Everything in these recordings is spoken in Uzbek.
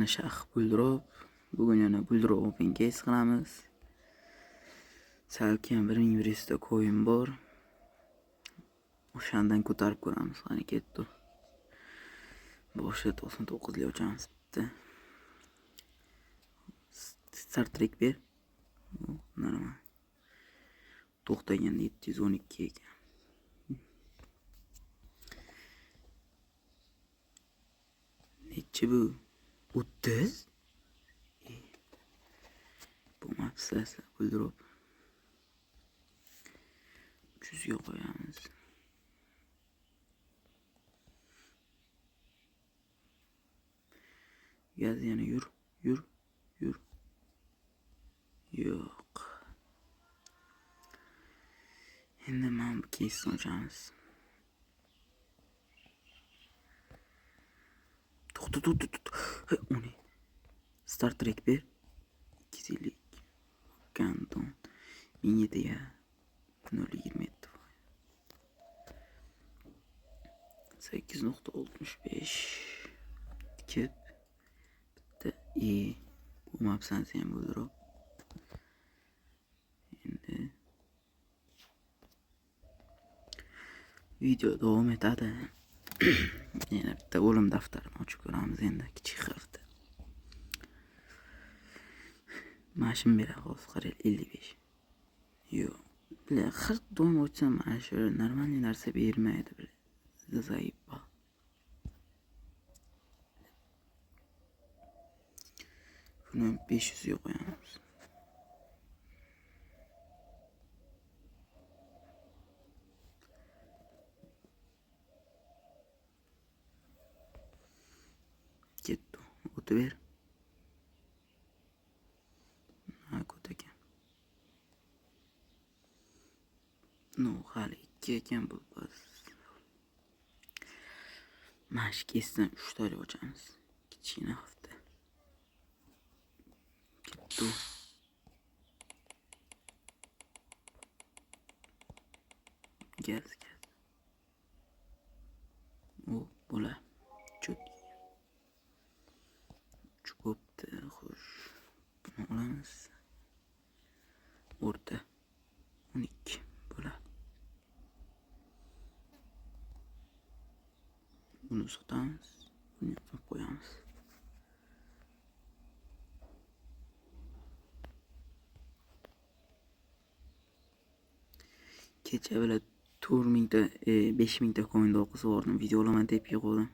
Shax buldrop. Bugun yana buldrop open case qilamiz. Salkam 1100 ta coin bor. O'shandan ko'tarib ko'ramiz. Qani ketdi. Boshida 99 li ochamiz bitta. Start Trek ber. Normal. To'xtaganda 712 ekan. Nechi bu? 30? Bu mapsasa buldrop. 300 ga qo'yamiz. Gaz yana yur. Yo'q. Endi men bu kesni ochamiz. To'xta. O ne? Start Trek ber. 250. Kanton. 17 ga 0.20 8.65 kep bitta bu mapsansi ham buldrop. Endi video davom etadi. Yana bitta o'lim daftarini ochib ko'ramiz endi kichik harfda. Mashin bera hozir qarang 55. Yo'q. Bile har doim ochsam mana shu normal narsa bermaydi bile. Zayipa. Buni 500 ga qo'yamiz. Ketdi. O'tib ber. Ha, ko'takan. No, hali 2 ekan bu bas. Mash kesdan 3 tali ochamiz. Kichkina hafta. Ketdi. Gaz. O, bo'la. Cho't. Chupopti, xo'sh. Buni olamiz. O'rta 12 bo'la. Buni sotamiz. Buni qo'yamiz. Kecha bilan 4000 ta 5000 ta coin o'qisa bordim. Video olaman deb yig'ildim.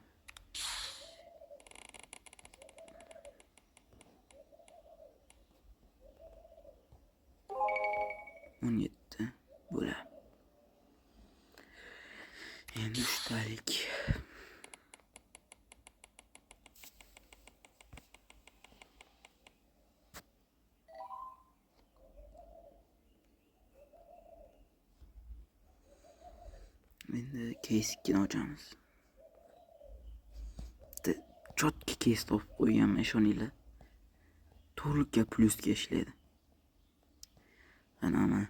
Bo'la. Endi 3 talik. Endi case 2 ochamiz. Chotki case topib qo'yganman, ishoninglar. To'rtga plusga ishlaydi. Ana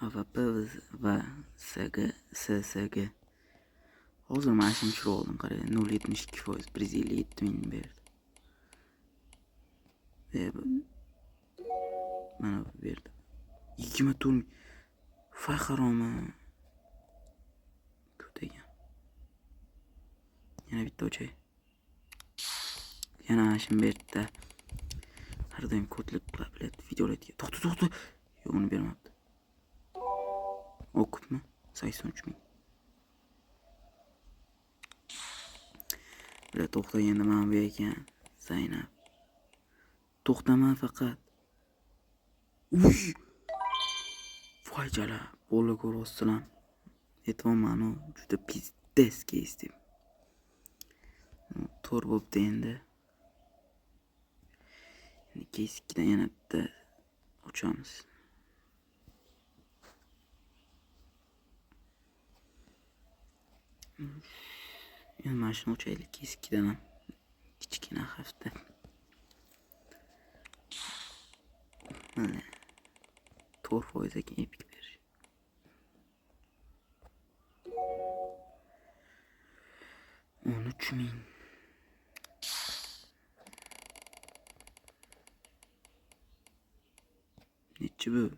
AVP va SSG. Hozir mana shuni tushirib oldim, qarang. 0.72% 157 ming berdi. Mana bu berdi. 24 ming. Faxaroma. Ko'tagan. Yana bitta o'chay. Yana mana shuni berdi. Har doim kodlab qilib videolarga. To'xta. Yo'q, uni bermabdi. O'qibmi? 83 ming. Bular to'xtaganda mana bu ekan. Zaynab. To'xtama faqat. Uy! Voy jala, bola ko'rasizlar. Aytmoqman, juda pizdes kesdim. To'r bo'pti endi. Keskidan yana bitta ochamiz. Endi mana shuni ochaylik keskidan ham. Kichkina hafta. Mana 4% ekan epik berish. $13 ming. Nechi bu?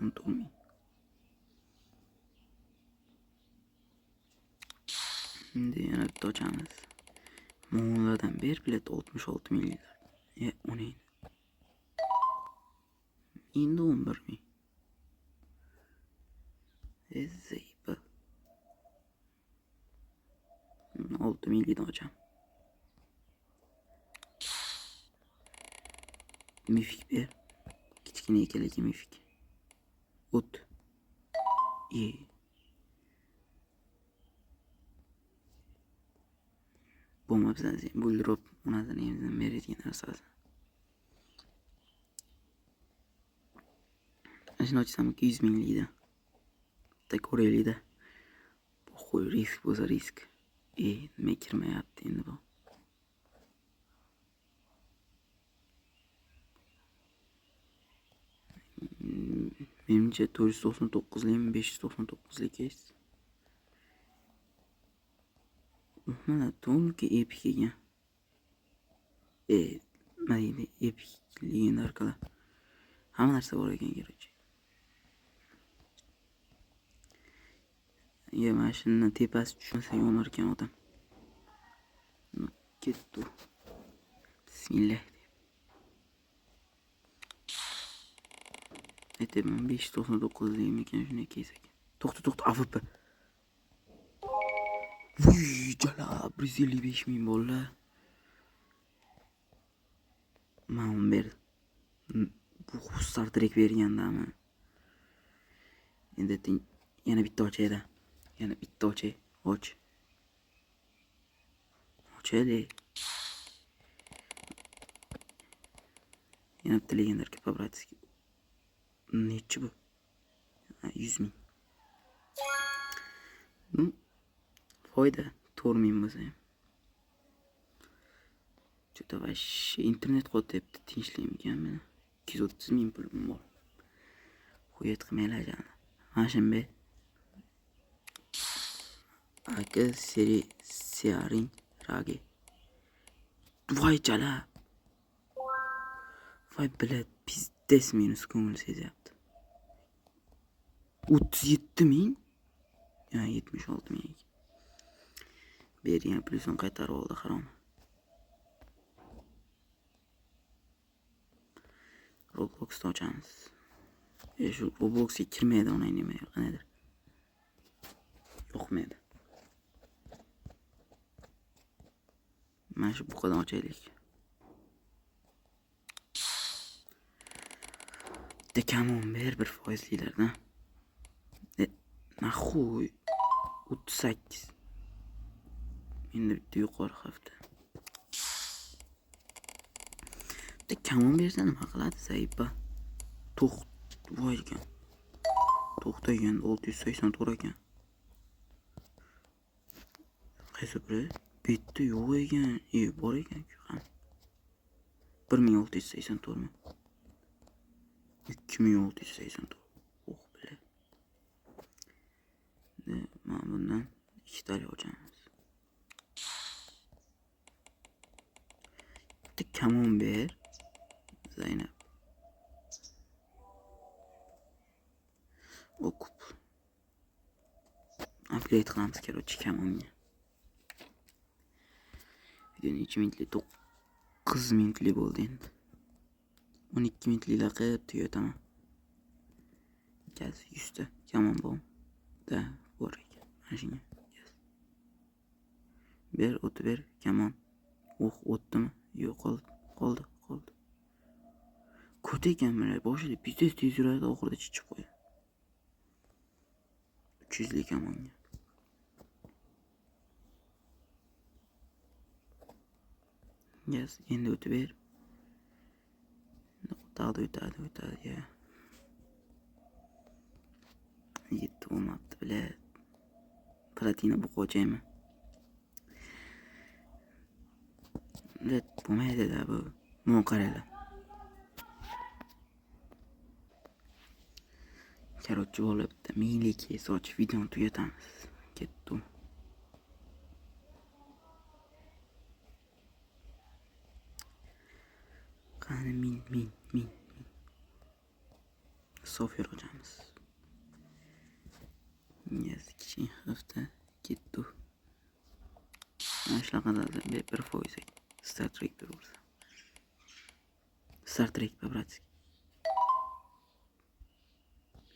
19 ming. Endi yana bitta ochamiz. Mo'g'ullardan ber bilet 66 minglar. O ne? Endi 11 ming. Zeyba. 6 mingdan ocham. Mifik ber. Kichkina ekanligi mifik. O't. Bo'lmabsan sen buldirib unasini emizdan beradigan narsasi. Shuni ochsam 200 minglikda. Bitta ko'raylikda. Qo'y risk bo'lsa risk. Nima kirmayapti endi bu. Menimcha 499lik 599lik kesh. Mana to'nki epic ekan. Mayli epic legendarkalar. Hamma narsa bor ekan kerakchi. Mana shundan tepasi tushmasa yonar ekan odam. Ketdi. Bismillah. Aytaman 599 deyim ekan shunday keys ekan. To'xta AFP. Vuy jala 155 ming bolla. Mana ber. Bu Star Trek bergandami? Endi yana bitta ochayda. Yana bitta ochay. Och. Ochayli. Yana bitta legendarka Pavratski. Nechi bu? 100 ming. Foyda 4 ming bo'lsa ham. Juda vash internet qo'tyapti, tinchlikmikan meni. 230 ming pulim bor. Qo'yat qilmaylar jana. Mana shunday. Aka seri siaring ragi. Voy jala. Voy bilet pizdes minus ko'ngil sezyapti. 37 ming? 76 ming. Bergan pulini qaytarib oldi harom. Roblox'da ochamiz. Shu Roblox'ga kirmaydi ona nima qanaydir. Yo'qmaydi. Mana shu buqadan ochaylik. Dekamon ber bir foizlilardan. Naxuy 38. Endi bitta yuqori hafta. Dekamon bersa nima qiladi Zayba? Voy ekan. To'xtagan 684 ekan. Qaysi biri? Bitta yo'q ekan. Bor ekan-ku ham. 1684 mi? 2684. Bile. Mana bundan 2 tane ochamiz. Bitta kamon ber. Zaynab. Okup. Upgrade qilamiz kerak kamonga. Video necha minutli? 9 minutli bo'ldi endi. 12 minutlilar qilib tugataman. Gaz 100 ta kamon bor. Da bor ekan. Mana shunga. Ber, o't ber, kamon. O'tdimi? Yo'q, qoldi. Ko't ekan mana boshida bizda tez yuradi, oxirida chichib qo'yadi. 300 lik kamonga. Yes, endi o'tib ber. O'tadi ya. Yetti bo'lmabdi bile. Platina bu qo'chaymi? Bilet bo'lmaydi-da bu. Mana qaranglar. Korotchi bo'lib bitta mingliki soch videoni tugatamiz. Ketdim. Qani Min. Sofer hocamız. Yes, kichik hafta ketdi. Mana shunaqalardan bir foiz Star Trek bo'lsa. Star Trek bratski.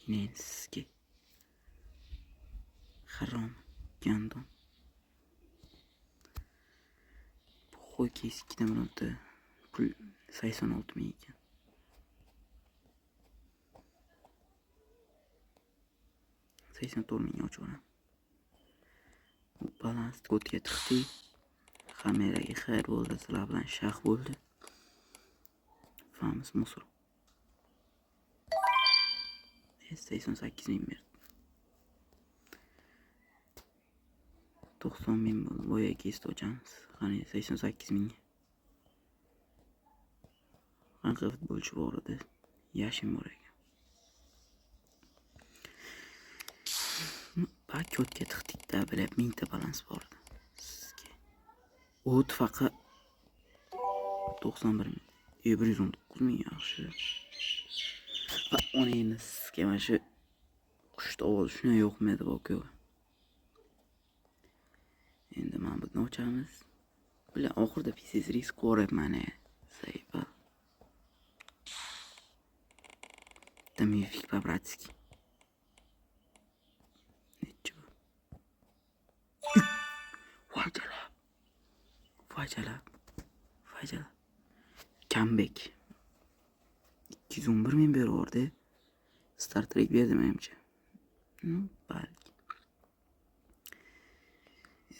Nenski. Harom. Gandon. Bu qo'y kesikdan birorta pul 86 ming ekan. Torning ochib balans ko'tga tiqdi. Kameraga xayr bo'ldi, sizlar bilan shax bo'ldi. Famiz musor. 88 ming berdi. 90 ming bo'ldi. Boya kesdi hocamiz. Qani 88 ming. Qanaqa futbolchi bor edi? Yashin bor ekan. Bak ko'tga tiqdik-da, bilib mingta balans bor edi. O't faqat 91 ming. 119 ming yaxshi. Va uni endi sizga mana shu qushni ovozi shuna yo'qmidi boku. Endi mana buni ochamiz. Bular oxirida pisiz risk ko'ryapman. Sayfa. Tamifik babratski. Necha? Fajala. Comeback. 211 ming berdi. Star Trek berdi menimcha. Balki.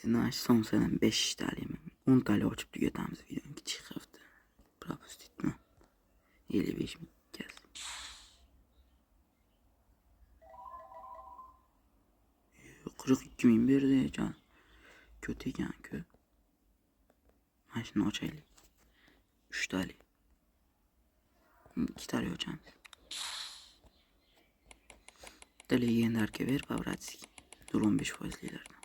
Nash sonsadan 5 talimi. 10 tali ochib tugatamiz videoni kichik hafta. Propustitmi? 55 ming gaz. Qirq 2 ming berdi jon. Kötü ekan-ku. Mana shuni ochaylik. 3 tali. 2 tali ochamiz. Legendarga ver, Pavratski. 15%'lilerden.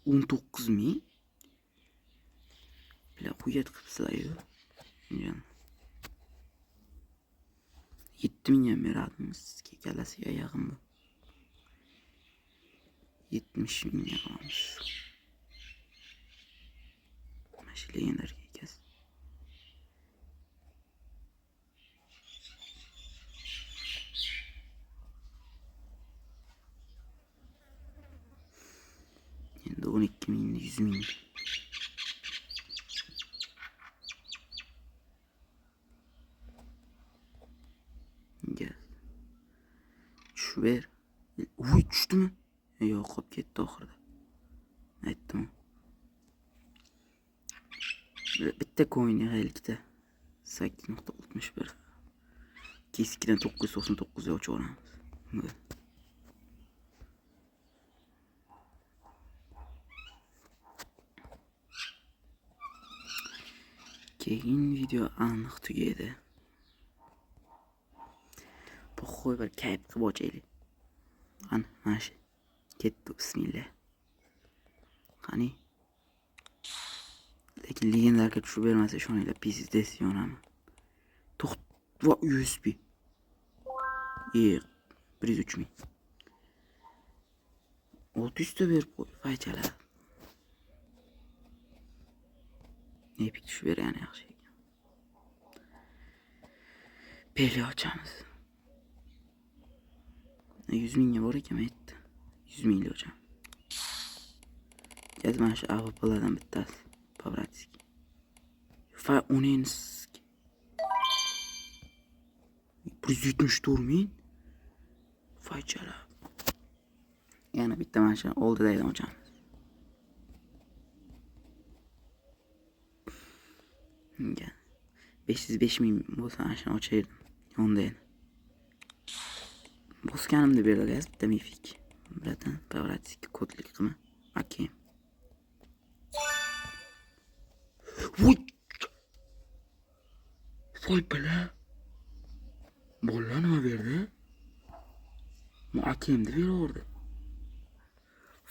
19 ming. Bila quyat qilibsizlar-yu. 7 ming ham beradimiz sizga, kalasiga yaqin bu. 70 ming olamiz. Mana shu legendarga ekas. Endi 12 ming, 100 ming. Gel. Şu ver. Uy, düştü mü? Yok, hop gitti oxirida. Aytdim. Bitta coin'i halikda 8.61. Keskidan 999 ga ochib olamiz. Keyin video aniq tugaydi. Bu qo'y bir kayf qilib ochaylik. Qani, mana shu. Ketdi, bismillah. Qani. Lekin legendarga tushib bermasa ishoninglar, pisiz desiz yonaman. Va USB. 103 ming. 600 ta berib qo'y, faychalar. Epic tushib bergani yaxshi ekan. Peli ochamiz. 100 mingga bor ekan aytdi. 100 mingli ocham. Gaz mana shu AWP'lardan bittasi. Pavratski. Fa Unenski. 174 ming. Faychalar. Yana bitta mana shu oldidaydan ochamiz. Gel. 505 ming bo'lsa ana shuni ochaydim. Yonda edi. Bosganimda berilgan bitta mifik. Biratan Pavratski kodlik qilma. Okey. Voy bala. Bolla nima berdi? Muakkimni beraverdi.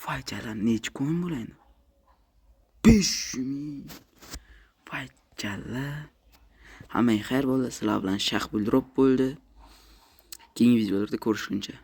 Faychalar nech coin bo'laydi? 5 ming. Voy jalla. Hammaga xayr bo'ldi. Sizlar bilan Shahbul Drop bo'ldi. Keyingi videolarda ko'rishguncha.